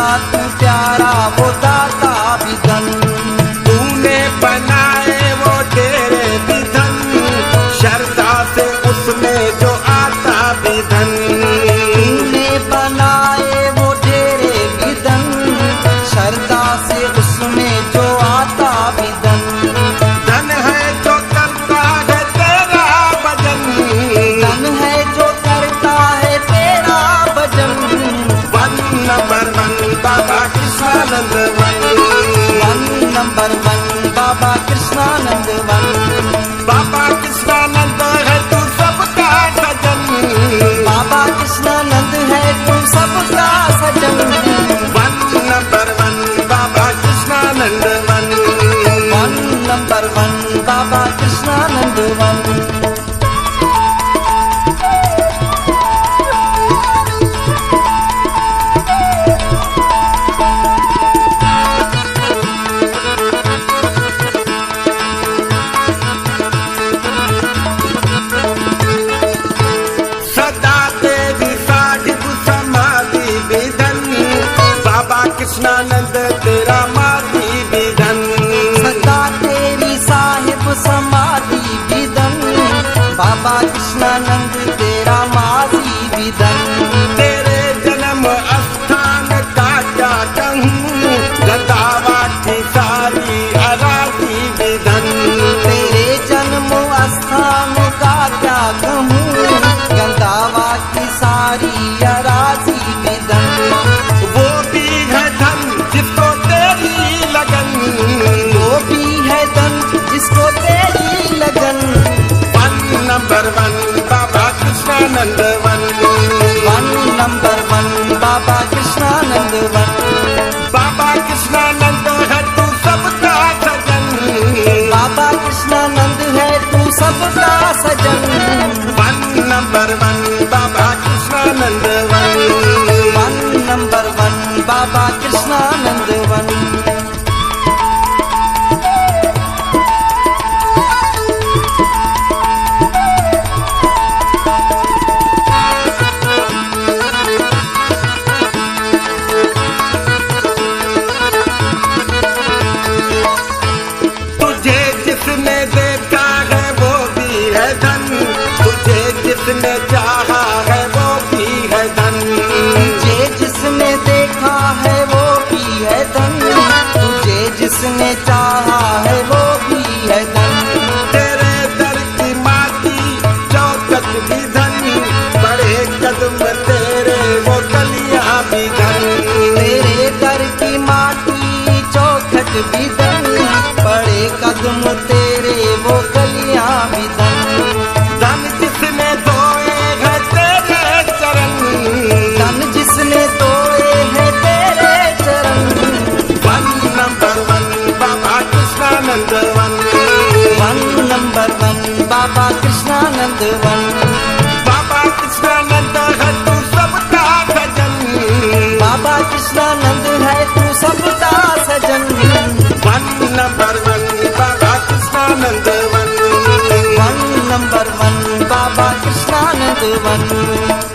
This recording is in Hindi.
दाता तू प्यारा वो दाता भी धन। तूने बनाए वो तेरे भी धन, श्रद्धा से उसमें जो आता भी धन। तूने बनाए वो तेरे भी धन, श्रद्धा से उसमें जो आता भी धन। धन है जो करता है तेरा भजन, धन है जो करता है तेरा भजन। One number one Baba Krishnanand one. One number one Baba Krishnanand one. Baba Krishnanand है तू सबका सजन, बाबा कृष्णानंद है तू सबका सजन। One number one Baba Krishnanand one. One number one Baba Krishnanand one. सदा तेरी साहिब समाधि भी धन, बाबा कृष्णानंद तेरा माधी भी धन। सदा तेरी साहिब समाधि भी धन, बाबा कृष्णानंद तेरा माधी भी धन। तेरे जन्म स्थान का क्या कहूँ, गदावा की सारी अराधी भी धन। तेरे जन्म स्थान का क्या कहूँ, गंदावा की सारी अराजी भी धन। वो भी है धन जिसको तेरी लगन, वो भी है धन जिसको तेरी लगन। One number one Baba Krishnanand one. One number one Baba Krishnanand one. Baba Krishnanand है तू सबका सजन, बाबा कृष्णानंद है तू सबका सजन। One number one Baba Krishnanand one. One number one Baba Krishnanand one. तुझे जिसने देखा है वो भी है धन, तुझे जिसने चाहा है वो भी है धन। तुझे जिसने देखा है वो भी है धन, तुझे जिसने चाहा है वो भी है धन। तेरे दर की माटी चौकट भी धन, बड़े कदम तेरे वो गलियां भी धन। तेरे दर की माटी चौखट भी धन, बड़े कदम तेरे वो गलियां भी धन। धन जिसने धोए है तेरे चरण, धन जिसने तोए है तेरे चरण। One number one Baba Krishnanand one. One number one Baba Krishnanand one. Baba Krishnanand है तू सबका सजन, बाबा कृष्णानंद है तू सबका सजन। One number one Baba Krishnanand one. One number one Baba Krishnanand one.